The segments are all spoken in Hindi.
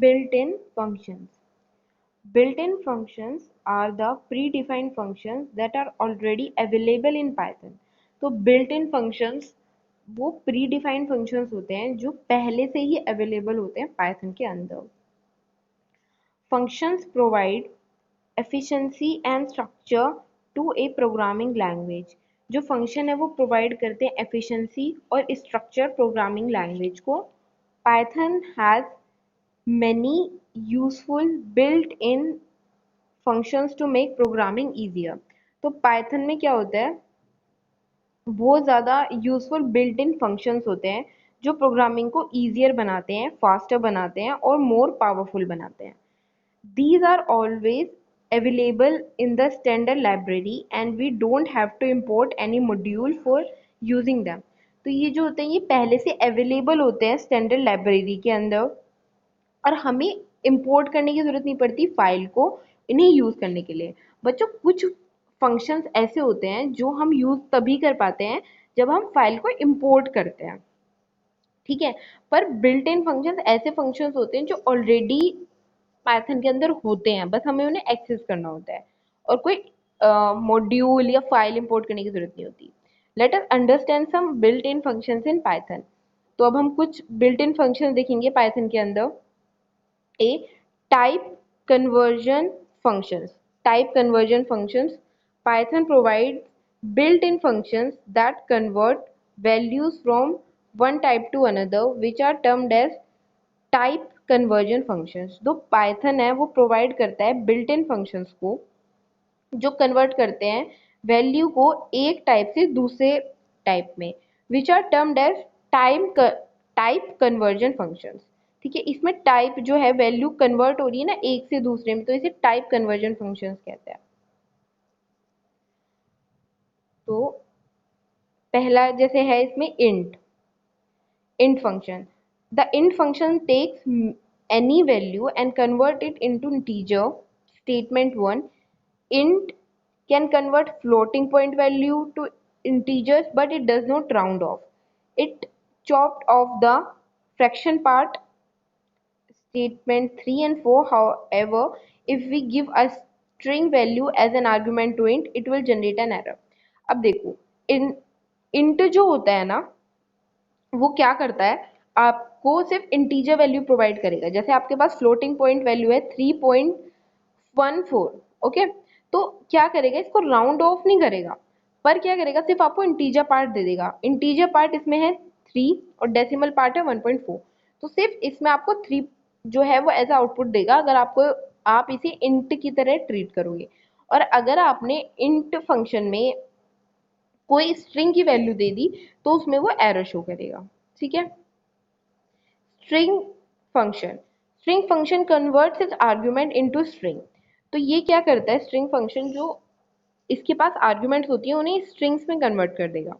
Built-in functions. Built-in functions are the predefined functions that are already available in Python. तो built-in functions वो predefined functions होते हैं जो पहले से ही available होते हैं Python के अंदर. Functions provide efficiency and structure to a programming language. जो function है वो provide करते हैं efficiency और structure programming language को. Python has many useful built-in functions to make programming easier. तो Python में क्या होता है, बहुत ज़्यादा यूजफुल बिल्ट इन फंक्शंस होते हैं जो प्रोग्रामिंग को ईजियर बनाते हैं, फास्टर बनाते हैं और मोर पावरफुल बनाते हैं. These are always available in the standard library and we don't have to import any module for using them. तो ये जो होते हैं ये पहले से अवेलेबल होते हैं स्टैंडर्ड लाइब्रेरी के अंदर और हमें इंपोर्ट करने की ज़रूरत नहीं पड़ती फाइल को इन्हें यूज़ करने के लिए. बच्चों कुछ फंक्शंस ऐसे होते हैं जो हम यूज़ तभी कर पाते हैं जब हम फाइल को इंपोर्ट करते हैं, ठीक है. पर बिल्ट इन फंक्शंस ऐसे फंक्शंस होते हैं जो ऑलरेडी पाइथन के अंदर होते हैं, बस हमें उन्हें एक्सेस करना होता है और कोई मॉड्यूल या फाइल इंपोर्ट करने की जरूरत नहीं होती. Let us understand some built in functions in Python. तो अब हम कुछ बिल्ट इन फंक्शंस देखेंगे पाइथन के अंदर. A type conversion functions. Type conversion functions. Python provides built-in functions that convert values from one type to another, which are termed as type conversion functions. जो Python है वो provide करता है built-in functions को जो convert करते हैं value को एक type से दूसरे type में, which are termed as type conversion functions. ठीक है, इसमें टाइप जो है वैल्यू कन्वर्ट हो रही है ना एक से दूसरे में, तो इसे टाइप कन्वर्जन फंक्शंस कहते हैं. तो पहला जैसे है इसमें int function. The int function takes any value and convert it into integer. Statement 1. int can convert floating point value to integers but it does not round off. It chopped off the fraction part. Statement 3 and 4, however, if we give a string value as an argument to int, it will generate an error. अब देखो int जो होता है ना वो क्या करता है, आपको सिर्फ इंटीजर वैल्यू प्रोवाइड करेगा. जैसे आपके पास फ्लोटिंग पॉइंट वैल्यू है 3.14, ओके. तो क्या करेगा, इसको राउंड ऑफ नहीं करेगा पर क्या करेगा, सिर्फ आपको इंटीजर पार्ट दे देगा. इंटीजर पार्ट इसमें है 3 और डेसिमल पार्ट है 1.4. तो सिर्फ इसमें आपको 3 जो है वो एज आउटपुट देगा अगर आप इसे इंट की तरह ट्रीट करोगे. और अगर आपने इंट फंक्शन में कोई स्ट्रिंग की वैल्यू दे दी तो उसमें वो एरर शो करेगा. ठीक है. String function. String function converts it's argument into string. तो ये क्या करता है, स्ट्रिंग फंक्शन जो इसके पास आर्ग्यूमेंट्स होती है उन्हें स्ट्रिंग्स में कन्वर्ट कर देगा.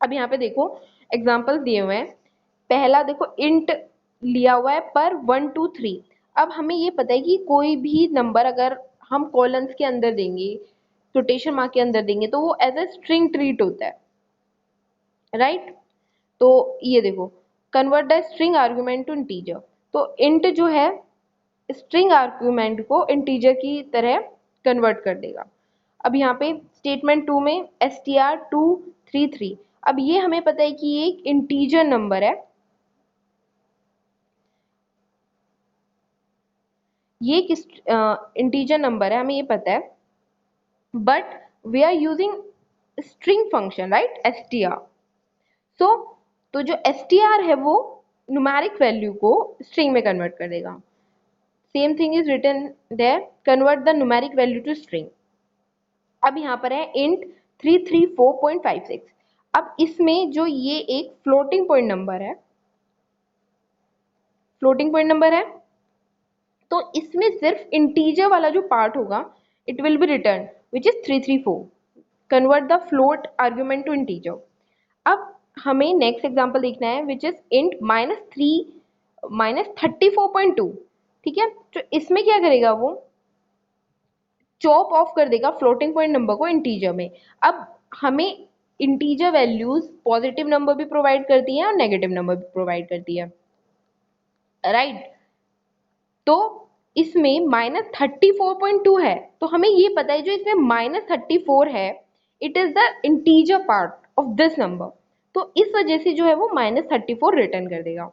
अब यहाँ पे देखो एग्जाम्पल दिए हुए हैं. पहला देखो इंट लिया हुआ है पर 1 2 3. अब हमें ये पता है कि कोई भी नंबर अगर हम कॉलम्स के अंदर देंगे, कोटेशन मार्क के अंदर देंगे तो वो एज ए स्ट्रिंग ट्रीट होता है, राइट. तो ये देखो convert the string argument to integer. तो इंट जो है स्ट्रिंग आर्ग्यूमेंट को इंटीजर की तरह कन्वर्ट कर देगा. अब यहाँ पे स्टेटमेंट 2 में str233. अब ये हमें पता है कि ये एक इंटीजर नंबर है, ये एक इंटीजर नंबर है हमें ये पता है, but we are using string function right str. तो जो str है वो न्यूमेरिक वैल्यू को स्ट्रिंग में कन्वर्ट कर देगा. Same thing is written there, convert the numeric value to string. अब यहाँ पर है इंट 334.56. अब इसमें जो ये एक फ्लोटिंग पॉइंट नंबर है, फ्लोटिंग पॉइंट नंबर है तो इसमें सिर्फ इंटीजर वाला जो पार्ट होगा it will be return which is 334. Convert the float argument to integer. अब हमें नेक्स्ट एग्जांपल देखना है विच इज इंट -34.2. ठीक है. तो इसमें क्या करेगा, वो चॉप ऑफ कर देगा फ्लोटिंग पॉइंट नंबर को इंटीजर में. अब हमें इंटीजर वैल्यूज पॉजिटिव नंबर भी प्रोवाइड करती है और नेगेटिव नंबर भी प्रोवाइड करती है, राइट. तो इसमें -34.2 है, तो हमें ये पता है जो इसमें -34 है it is the integer part of this number, तो इस वजह से जो है वो -34 रिटर्न कर देगा।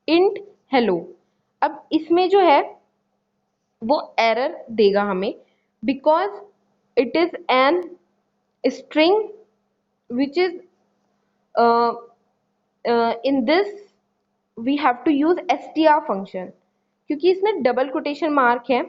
इंट हेलो, अब इसमें जो है वो एरर देगा हमें because it is an string which is in this we have to use str function, क्योंकि इसमें डबल कोटेशन मार्क है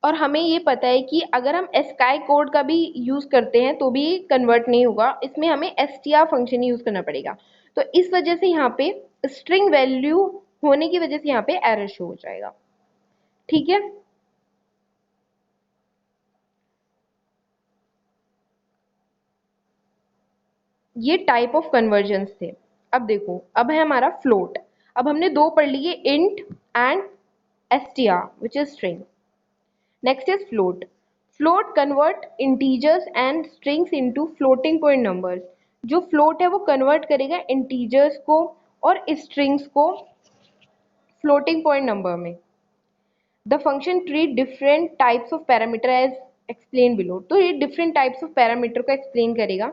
और हमें ये पता है कि अगर हम स्काई कोड का भी यूज करते हैं तो भी कन्वर्ट नहीं होगा, इसमें हमें str फंक्शन यूज करना पड़ेगा। तो इस वजह से यहाँ पे स्ट्रिंग वैल्यू होने की वजह से यहाँ पे एरर शो हो जाएगा। ठीक है, ये टाइप ऑफ कन्वर्जन्स थे। अब देखो, अब है हमारा फ्लोट। अब हमने दो पढ़ लिए, int and str which is string. Next is float. Float convert integers and strings into floating point numbers. जो फ्लोट है वो कन्वर्ट करेगा इंटीजर्स को और स्ट्रिंग्स को फ्लोटिंग पॉइंट नंबर में। The function treat different types of parameter as explain below. तो ये डिफरेंट टाइप्स ऑफ पैरामीटर को एक्सप्लेन करेगा।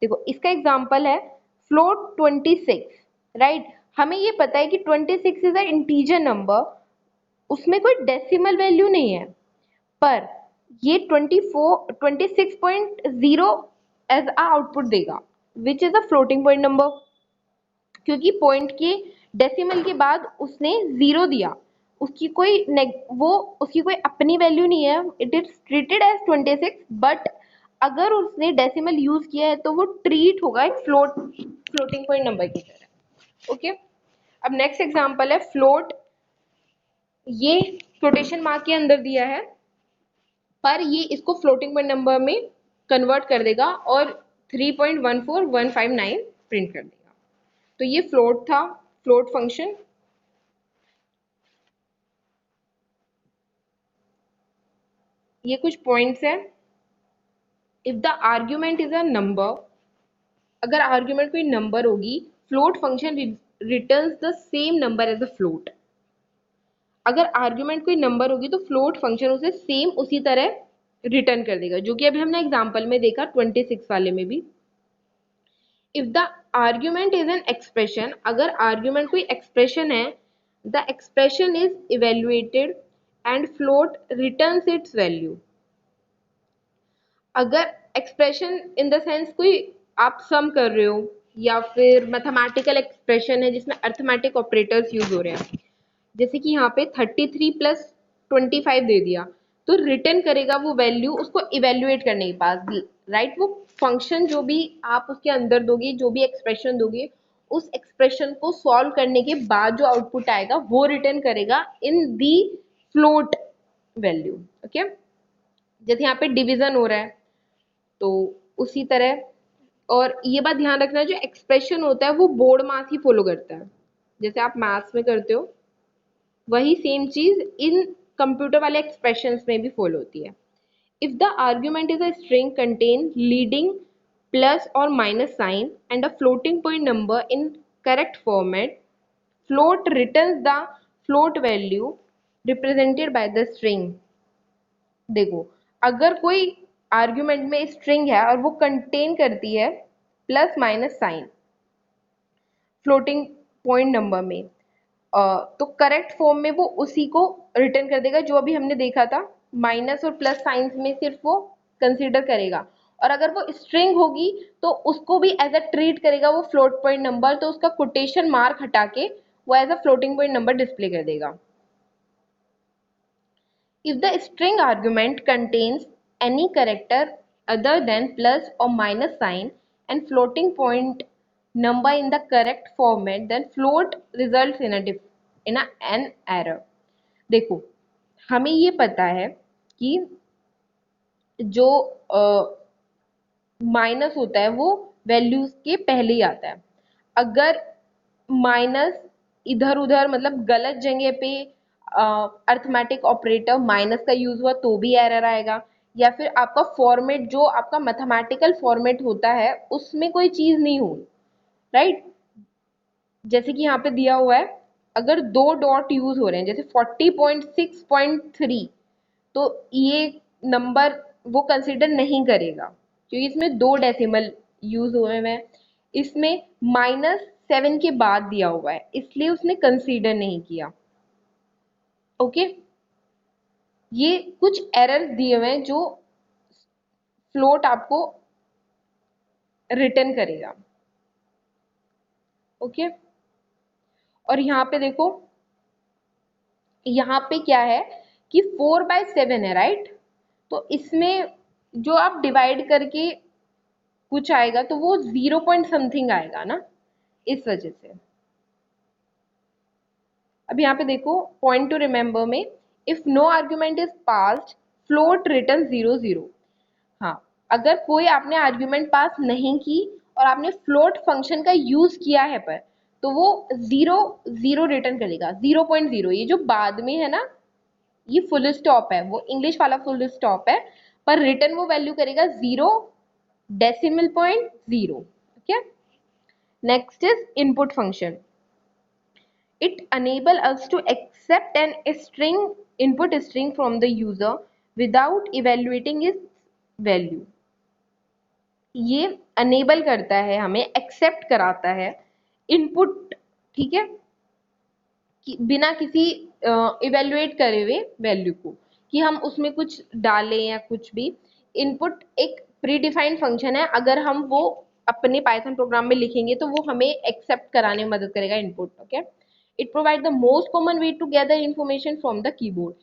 देखो इसका एग्जांपल है फ्लोट 26, राइट। हमें ये पता है कि 26 इज अ इंटीजर नंबर, उसमें कोई डेसिमल वैल्यू नहीं है, पर ये 26.0 एज अ आउटपुट देगा which is a floating point number, क्योंकि पॉइंट के डेसिमल के बाद उसने जीरो दिया, उसकी कोई अपनी वैल्यू नहीं है, it is treated as 26, but अगर उसने डेसिमल यूज किया है तो वो ट्रीट होगा एक फ्लोटिंग पॉइंट नंबर की तरह। ओके, अब नेक्स्ट एग्जांपल है फ्लोट। ये फ्लोटेशन मार्क के अंदर दिया है, पर ये इसको फ्लोटिंग पॉइंट नंबर में कन्वर्ट कर देगा और 3.14159 प्रिंट कर देगा। तो ये फ्लोट था, फ्लोट फंक्शन। ये कुछ पॉइंट्स हैं। If the argument is a number, अगर आर्ग्यूमेंट कोई नंबर होगी, float function returns the same number as a float. अगर आर्ग्यूमेंट कोई नंबर होगी तो फ्लोट फंक्शन उसे सेम उसी तरह रिटर्न कर देगा, जो कि अभी हमने एग्जांपल में देखा 26 वाले में भी। If the argument is an expression, अगर आर्ग्यूमेंट कोई एक्सप्रेशन है, the expression is evaluated and float returns it's value. अगर एक्सप्रेशन इन द सेंस कोई आप सम कर रहे हो या फिर मैथमेटिकल एक्सप्रेशन है जिसमें अर्थमेटिक ऑपरेटर्स यूज हो रहे हैं, जैसे कि यहाँ पे 33 प्लस 25 दे दिया, तो रिटर्न करेगा वो वैल्यू उसको इवेल्युएट करने के पास, राइट। वो फंक्शन जो भी आप उसके अंदर दोगे, जो भी एक्सप्रेशन दोगे, उस एक्सप्रेशन को सॉल्व करने के बाद जो आउटपुट आएगा वो रिटर्न करेगा इन दी फ्लोट वैल्यू। ओके, जैसे यहाँ पे डिवीजन हो रहा है तो उसी तरह। और ये बात ध्यान रखना, जो एक्सप्रेशन होता है वो बोर्ड मास ही फॉलो करता है, जैसे आप मैथ्स में करते हो वही सेम चीज इन कंप्यूटर वाले एक्सप्रेशंस में भी फॉलो होती है। If the argument is a string contain leading plus और minus sign and a floating point number in correct format, float returns the float value represented by the string. देखो, अगर कोई आर्ग्यूमेंट में स्ट्रिंग है और वो कंटेन करती है plus minus sign floating point number में, तो करेक्ट फॉर्म में वो उसी को रिटर्न कर देगा जो अभी हमने देखा था, माइनस और प्लस साइंस में सिर्फ वो कंसीडर करेगा। और अगर वो स्ट्रिंग होगी तो उसको भी एज अ ट्रीट करेगा वो फ्लोट पॉइंट नंबर, तो उसका कोटेशन मार्क हटा के वो as a floating point number display कर देगा। If the string argument contains any character other than plus or minus sign and floating point number in the correct format, then float results in an error. देखो, हमें ये पता है कि जो माइनस होता है वो वैल्यूज के पहले ही आता है। अगर माइनस इधर उधर मतलब गलत जगह पे अर्थमेटिक ऑपरेटर माइनस का यूज हुआ तो भी एरर आएगा, या फिर आपका फॉर्मेट जो आपका मैथमेटिकल फॉर्मेट होता है उसमें कोई चीज नहीं हो, राइट। जैसे कि यहाँ पे दिया हुआ है अगर दो डॉट यूज हो रहे हैं जैसे 40.6.3, तो ये नंबर वो कंसिडर नहीं करेगा क्योंकि इसमें दो डेसिमल यूज हुए हैं। इसमें -7 के बाद दिया हुआ है इसलिए उसने कंसीडर नहीं किया। ओके, ये कुछ एरर्स दिए हुए हैं जो फ्लोट आपको रिटर्न करेगा। ओके, और यहाँ पे देखो, यहाँ पे क्या है कि 4/7 है, राइट। तो इसमें जो आप डिवाइड करके कुछ आएगा तो वो 0 पॉइंट समथिंग आएगा ना, इस वजह से। अब यहाँ पे देखो, पॉइंट टू रिमेंबर में, if no argument is passed float return 0 0। हाँ, अगर कोई आपने आर्ग्यूमेंट पास नहीं की और आपने फ्लोट फंक्शन का यूज किया है पर, तो वो 0 0 रिटर्न करेगा, 0.0। ये जो बाद में है ना, ये फुल स्टॉप है, वो इंग्लिश वाला फुल स्टॉप है, पर रिटर्न वो वैल्यू करेगा 0.0। Okay, next is input function. It enable us to accept an string input string from the user without evaluating its value। ये enable करता है, हमें accept कराता है input, ठीक है, बिना किसी इवेल्युएट करे हुए वैल्यू को, कि हम उसमें कुछ डालें या कुछ भी। इनपुट एक प्री डिफाइंड फंक्शन है, अगर हम वो अपने पाइथन प्रोग्राम में लिखेंगे तो वो हमें एक्सेप्ट कराने में मदद करेगा input. Okay, it provide the most common way to gather information from the keyboard.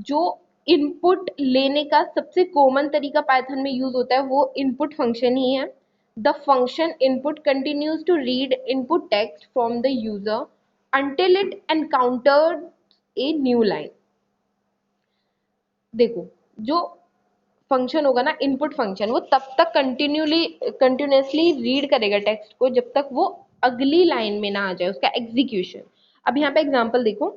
जो इनपुट लेने का सबसे कॉमन तरीका पाइथन में यूज होता है वो इनपुट फंक्शन ही है। The function input continues to read input text from the user until it encountered a new line। देखो, जो फंक्शन होगा ना इनपुट फंक्शन, वो तब तक कंटिन्यूसली रीड करेगा टेक्स्ट को जब तक वो अगली लाइन में ना आ जाए उसका एग्जीक्यूशन। अब यहाँ पे एग्जांपल देखो,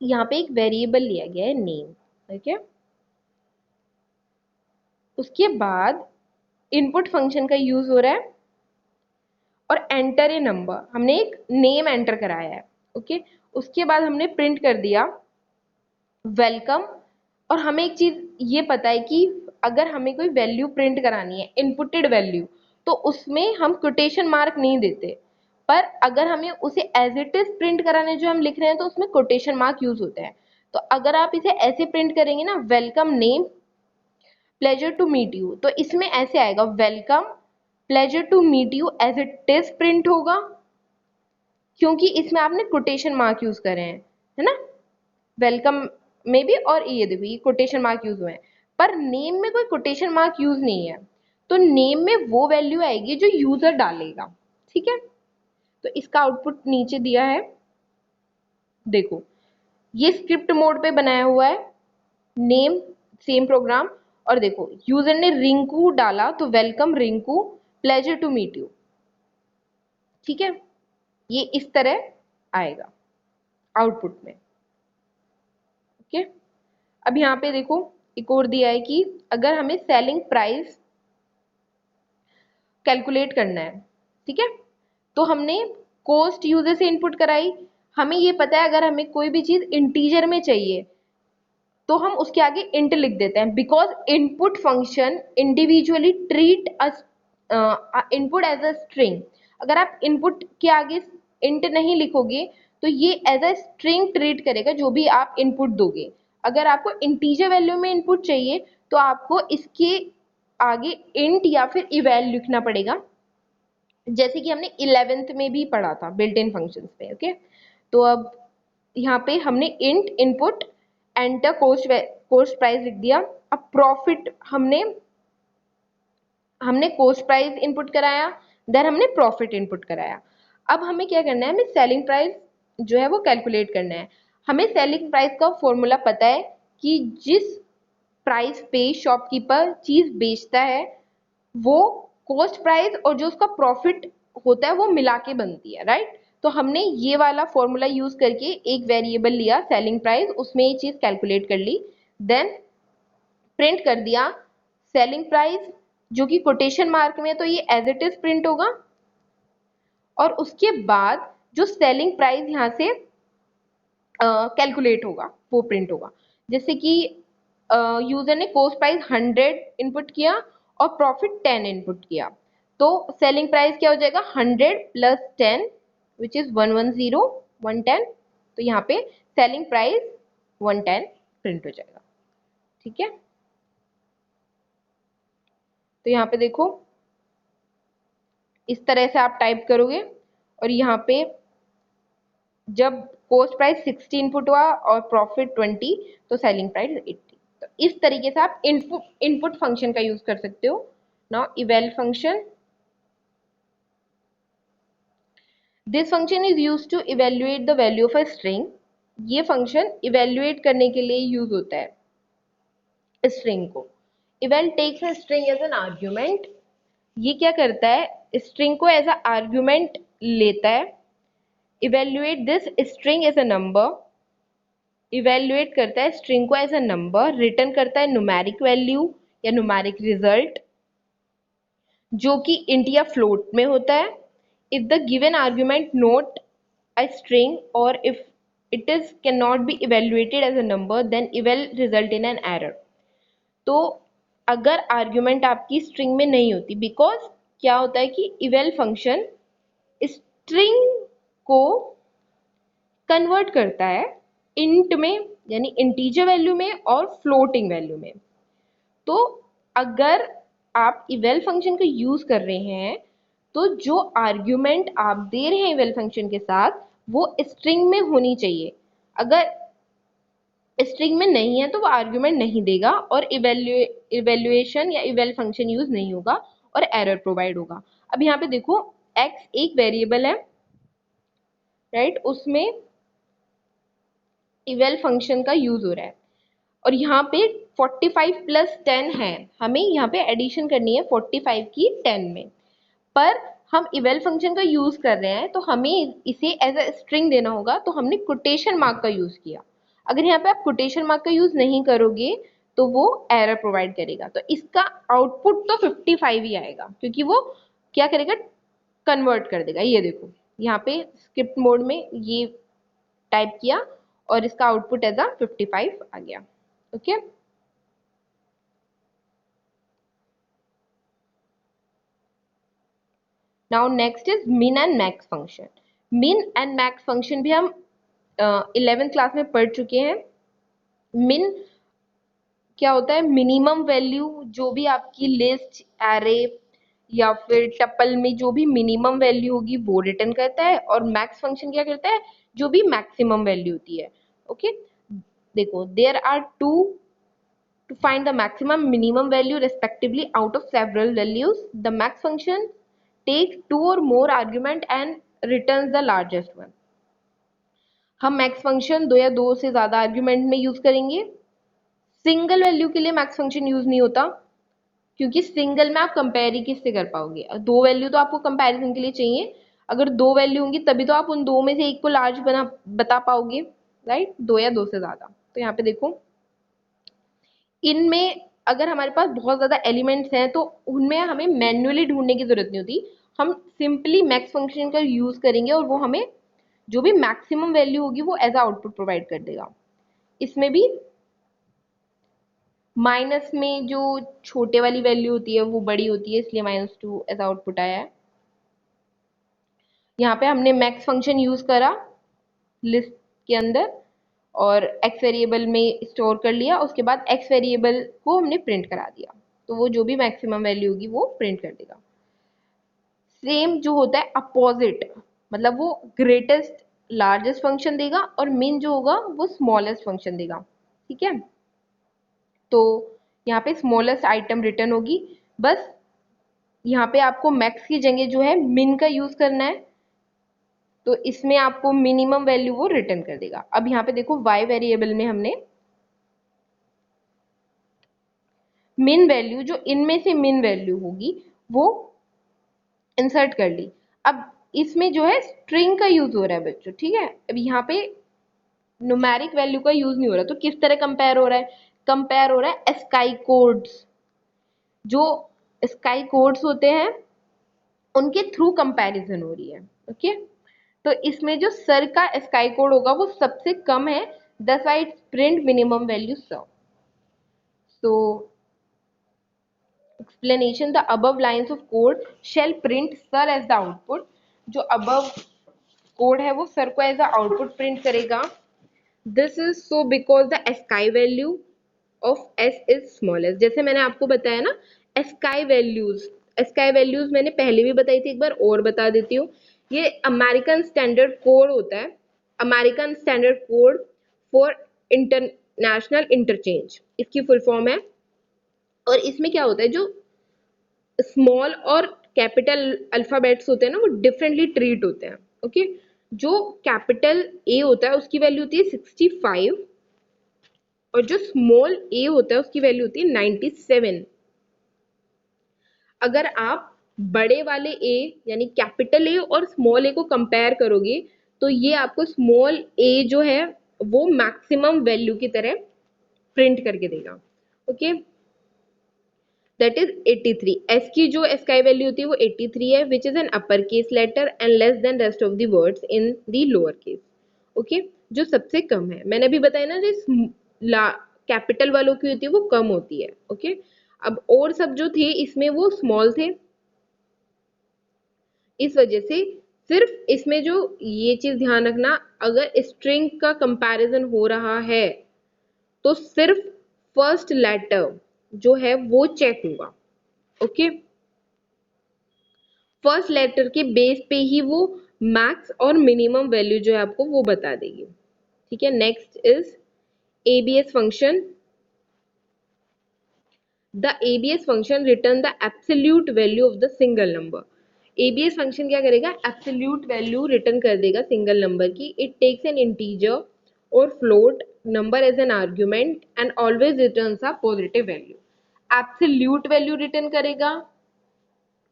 यहाँ पे एक वेरिएबल लिया गया है नेम, ठीक है। उसके बाद इनपुट फंक्शन का यूज हो रहा है और एंटर ए नंबर, हमने एक नेम एंटर कराया है। ओके, उसके बाद हमने प्रिंट कर दिया वेलकम। और हमें एक चीज ये पता है कि अगर हमें कोई वैल्यू प्रिंट करानी है, इनपुटेड वैल्यू, तो उसमें हम कोटेशन मार्क नहीं देते, पर अगर हमें उसे एज इट इज प्रिंट कराने जो हम लिख रहे हैं तो उसमें कोटेशन मार्क यूज होते हैं। तो अगर आप इसे ऐसे प्रिंट करेंगे ना, welcome name pleasure to meet you, तो इसमें ऐसे आएगा welcome pleasure to meet you as it is print होगा, क्योंकि इसमें आपने कोटेशन मार्क यूज करे हैं, है ना, वेलकम में भी। और ये देखो, ये कोटेशन मार्क यूज हुए हैं, पर नेम में कोई कोटेशन मार्क यूज नहीं है, तो नेम में वो वैल्यू आएगी जो यूजर डालेगा, ठीक है। तो इसका आउटपुट नीचे दिया है, देखो, ये स्क्रिप्ट मोड पे बनाया हुआ है, नेम सेम प्रोग्राम। और देखो, यूजर ने रिंकू डाला तो welcome Rinku pleasure to meet you, ठीक है। ये इस तरह आएगा आउटपुट में। ओके, अब यहाँ पे देखो, एक और दिया है कि अगर हमें सेलिंग प्राइस कैलकुलेट करना है, ठीक है, तो हमने कॉस्ट यूजर से इनपुट कराई। हमें ये पता है अगर हमें कोई भी चीज इंटीजर में चाहिए तो हम उसके आगे इंट लिख देते हैं, because input function individually treat input as a string. अगर आप इनपुट के आगे इंट नहीं लिखोगे तो ये एज अ स्ट्रिंग ट्रीट करेगा जो भी आप इनपुट दोगे। अगर आपको इंटीजर वैल्यू में इनपुट चाहिए तो आपको इसके आगे इंट या फिर इवैल लिखना पड़ेगा, जैसे कि हमने 11th में भी पढ़ा था बिल्ट इन फंक्शंस पे। ओके, तो अब यहाँ पे हमने int input enter coast price लिख दिया। अब प्रॉफिट हमने हमने कॉस्ट प्राइस इनपुट कराया, देन हमने प्रॉफिट इनपुट कराया। अब हमें क्या करना है, हमें सेलिंग प्राइस जो है वो कैलकुलेट करना है। हमें सेलिंग प्राइस का फॉर्मूला पता है कि जिस प्राइस पे शॉपकीपर चीज बेचता है वो कॉस्ट प्राइस और जो उसका प्रॉफिट होता है वो मिला के बनती है, राइट। तो हमने ये वाला फॉर्मूला यूज करके एक वेरिएबल लिया सेलिंग प्राइस, उसमें ये चीज कैलकुलेट कर ली, देन प्रिंट कर दिया सेलिंग प्राइस, जो कि कोटेशन मार्क में है तो ये एज इट इज प्रिंट होगा। और उसके बाद जो सेलिंग प्राइस यहाँ से कैलकुलेट होगा वो प्रिंट होगा। जैसे कि यूजर ने कॉस्ट प्राइस 100 इनपुट किया और प्रॉफिट 10 इनपुट किया, तो सेलिंग प्राइस क्या हो जाएगा 100 प्लस 10 विच इज 110 110। तो यहाँ पे सेलिंग प्राइस 110 प्रिंट हो जाएगा। ठीक है, तो यहाँ पे देखो इस तरह से आप टाइप करोगे और यहाँ पे जब कॉस्ट प्राइस 60 इनपुट हुआ और प्रॉफिट 20 तो सेलिंग प्राइस 80। तो इस तरीके से आप इनपुट फंक्शन का यूज कर सकते हो। Now eval function, this function is used to evaluate the value of a string. ये फंक्शन इवेल्युएट करने के लिए यूज होता है स्ट्रिंग को। Eval takes a string as an argument. ये क्या करता है, स्ट्रिंग को एज अ आर्ग्यूमेंट लेता है। Evaluate this string as a number, evaluate करता है स्ट्रिंग को एज अ नंबर, रिटर्न करता है न्यूमेरिक वैल्यू या न्यूमेरिक रिजल्ट जो कि इंट या फ्लोट में होता है। If the given argument not a string और if it is can not be evaluated as a number then eval result in an error. तो अगर आर्ग्यूमेंट आपकी स्ट्रिंग में नहीं होती, बिकॉज क्या होता है कि इवेल फंक्शन स्ट्रिंग को कन्वर्ट करता है इंट में यानी इंटीजर वैल्यू में और फ्लोटिंग वैल्यू में। तो अगर आप इवेल फंक्शन का यूज कर रहे हैं तो जो आर्ग्यूमेंट आप दे रहे हैं इवेल फंक्शन के साथ वो स्ट्रिंग में होनी चाहिए। अगर स्ट्रिंग में नहीं है तो वो आर्ग्यूमेंट नहीं देगा और इवेल्युएशन या इवेल फंक्शन यूज नहीं होगा और एरर प्रोवाइड होगा। अब यहाँ पे देखो x एक वेरिएबल है, राइट, उसमें इवेल फंक्शन का यूज हो रहा है और यहाँ पे 45 प्लस 10 है, हमें यहाँ पे एडिशन करनी है 45 की 10 में, पर हम इवेल फंक्शन का यूज कर रहे हैं तो हमें इसे एज अ स्ट्रिंग देना होगा, तो हमने कोटेशन मार्क का यूज किया। अगर यहाँ पे आप कोटेशन मार्क का यूज नहीं करोगे तो वो एरर प्रोवाइड करेगा। तो इसका आउटपुट तो 55 ही आएगा क्योंकि वो क्या करेगा, कन्वर्ट कर देगा। ये देखो यहाँ पे स्क्रिप्ट मोड में ये टाइप किया और इसका आउटपुट एज अ 55 आ गया। Okay, now next is min and max function. min and max function भी हम 11th क्लास में पढ़ चुके हैं। min क्या होता है, मिनिमम वैल्यू जो भी आपकी लिस्ट एरे या फिर टपल में जो भी मिनिमम वैल्यू होगी वो रिटर्न करता है, और मैक्स फंक्शन क्या करता है, जो भी मैक्सिमम वैल्यू होती है। ओके, देखो there are two to find the maximum minimum value respectively out of several values. The max function takes two or more argument and returns the largest one. हम मैक्स फंक्शन दो या दो से ज्यादा आर्ग्यूमेंट में यूज करेंगे। सिंगल वैल्यू के लिए मैक्स फंक्शन यूज नहीं होता क्योंकि सिंगल में आप कंपेयर ही किससे कर पाओगे, दो वैल्यू तो आपको कंपैरिजन के लिए चाहिए। अगर दो वैल्यू होंगी तभी तो आप उन दो में से एक को लार्ज बता पाओगे, राइट, दो या दो से ज्यादा। तो यहाँ पे देखो इनमें अगर हमारे पास बहुत ज़्यादा एलिमेंट्स हैं तो उनमें हमें मैन्युअली ढूंढने की ज़रूरत नहीं होती, हम सिंपली मैक्स फंक्शन का यूज़ करेंगे और वो हमें जो भी मैक्सिमम वैल्यू होगी वो एज आउटपुट प्रोवाइड कर देगा। इसमें भी माइनस में जो छोटे वाली वैल्यू होती है वो बड़ी होती है, इसलिए -2 एज आउटपुट आया है। यहाँ पे हमने मैक्स फंक्शन यूज़ करा लिस्ट के अंदर और x वेरिएबल में स्टोर कर लिया, उसके बाद x वेरिएबल को हमने प्रिंट करा दिया, तो वो जो भी मैक्सिमम वैल्यू होगी वो प्रिंट कर देगा। सेम जो होता है अपोजिट, मतलब वो ग्रेटेस्ट लार्जेस्ट फंक्शन देगा और मिन जो होगा वो स्मॉलेस्ट फंक्शन देगा। ठीक है, तो यहाँ पे स्मॉलेस्ट आइटम रिटर्न होगी। बस यहाँ पे आपको मैक्स की जगह जो है मिन का यूज करना है, तो इसमें आपको मिनिमम वैल्यू वो रिटर्न कर देगा। अब यहाँ पे देखो y वेरिएबल में हमने मिन वैल्यू जो इनमें से मिन वैल्यू होगी वो इंसर्ट कर ली। अब इसमें जो है स्ट्रिंग का यूज हो रहा है बच्चों, ठीक है। अब यहाँ पे न्यूमेरिक वैल्यू का यूज नहीं हो रहा, तो किस तरह कंपेयर हो रहा है, कंपेयर हो रहा है स्काई कोड्स, जो स्काई कोड्स होते हैं उनके थ्रू कंपैरिजन हो रही है। ओके, तो इसमें जो सर का स्काई कोड होगा वो सबसे कम है, that's why it's print minimum value sir. So explanation, the above lines of code shall print sir as the output. जो above कोड है वो सर को एज अ आउटपुट प्रिंट करेगा. This is so because the ASCII value of S is smallest. जैसे मैंने आपको बताया ना, एस्काई वैल्यूज मैंने पहले भी बताई थी, एक बार और बता देती हूँ. ये अमेरिकन स्टैंडर्ड कोड होता है, American standard code for international interchange, इसकी फुल फॉर्म है. और इसमें क्या होता है, जो स्मॉल और कैपिटल अल्फाबेट्स होते हैं ना, वो डिफरेंटली ट्रीट होते हैं. ओके, जो कैपिटल ए होता है उसकी वैल्यू होती है 65 और जो स्मॉल ए होता है उसकी वैल्यू होती है 97. अगर आप बड़े वाले ए यानी कैपिटल ए और स्मॉल ए को कंपेयर करोगे तो ये आपको स्मॉल ए जो है वो मैक्सिमम वैल्यू की तरह प्रिंट करके देगा. Okay, that is 83. एस की जो एस्काई वैल्यू होती है वो 83 है, which is an upper case letter and less than rest of the words in the lower case. Okay, जो सबसे कम है, मैंने अभी बताया ना, जो कैपिटल वालों की होती है वो कम होती है. ओके, अब और सब जो थे इसमें वो स्मॉल थे, इस वजह से सिर्फ इसमें जो ये चीज ध्यान रखना, अगर स्ट्रिंग का कंपैरिजन हो रहा है तो सिर्फ फर्स्ट लेटर जो है वो चेक होगा. ओके, फर्स्ट लेटर के बेस पे ही वो मैक्स और मिनिमम वैल्यू जो है आपको वो बता देगी. ठीक है, next is ABS function. The ABS function return the absolute value of the single number. ABS function क्या करेगा, एब्सोल्यूट वैल्यू रिटर्न कर देगा सिंगल नंबर की. इट टेक्स एन इंटीजर और float number as an argument and always returns a positive value. Absolute value return करेगा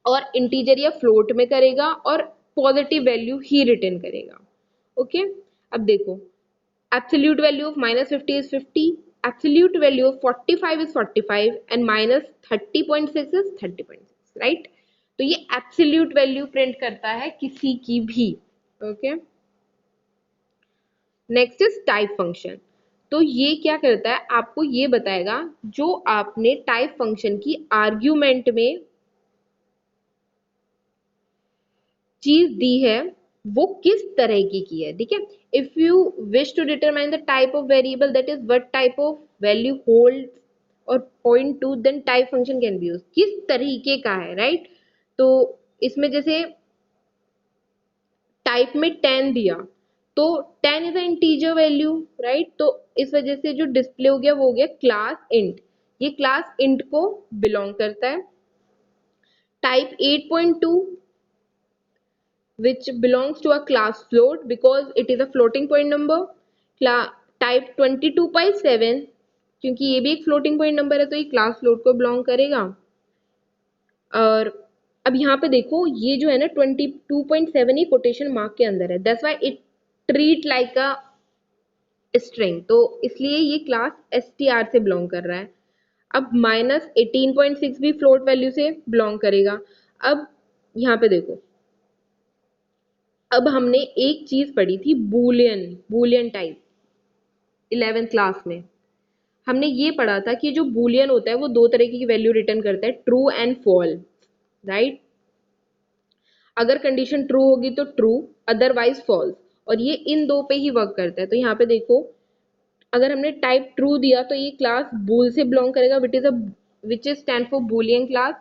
और इंटीजर या फ्लोट में करेगा और पॉजिटिव वैल्यू ही रिटर्न करेगा. ओके, अब देखो, absolute value of -50 is 50, absolute value of 45 is 45 and -30.6 is 30.6, right. तो ये एब्सोल्यूट वैल्यू प्रिंट करता है किसी की भी. Okay, next is type function. तो ये क्या करता है, आपको ये बताएगा जो आपने टाइप फंक्शन की आर्ग्यूमेंट में चीज दी है वो किस तरह की है. ठीक है, if you wish to determine the type of variable, that is what type of value hold और point to, then type function can be use. किस तरीके का है, राइट. तो इसमें जैसे टाइप में 10 दिया तो 10 is a integer value, right. तो इस वजह से जो डिस्प्ले हो गया वो हो गया क्लास इंट. ये क्लास इंट को बिलोंग करता है. Type 8.2 which belongs to a class float because it is a floating point number. Type 22/7 क्योंकि ये भी एक फ्लोटिंग पॉइंट नंबर है तो ये क्लास फ्लोट को बिलोंग करेगा. और अब यहाँ पे देखो ये जो है ना 22.7 ही कोटेशन मार्क के अंदर है, that's why it treat like a string, तो इसलिए ये क्लास str से बिलोंग कर रहा है. अब -18.6 भी फ्लोट वैल्यू से बिलोंग करेगा. अब यहाँ पे देखो, अब हमने एक चीज पढ़ी थी Boolean, Boolean type 11th class में. हमने ये पढ़ा था कि जो बूलियन होता है वो दो तरह की वैल्यू रिटर्न करता है, ट्रू एंड फॉल्स, राइट. अगर कंडीशन ट्रू होगी तो ट्रू, अदरवाइज फॉल्स, और ये इन दो पे ही वर्क करता है. तो यहाँ पे देखो, अगर हमने टाइप ट्रू दिया तो ये क्लास बूल से बिलोंग करेगा, which is stand for Boolean class.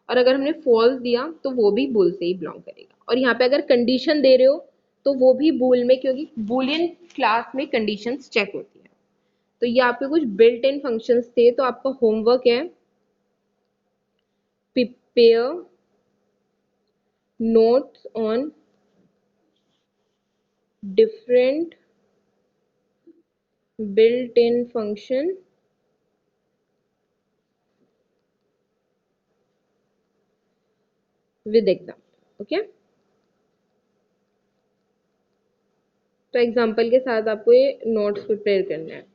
और अगर हमने फॉल्स दिया तो वो भी बूल से ही बिलोंग करेगा. और यहाँ पे अगर कंडीशन दे रहे हो तो वो भी बूल में, क्योंकि बूलियन क्लास में कंडीशंस चेक होती है. तो ये आपके कुछ बिल्ट इन फंक्शंस थे. तो आपका होमवर्क है prepare notes on different built in function with example. Okay, तो एग्जाम्पल के साथ आपको ये नोट्स प्रिपेयर करना है.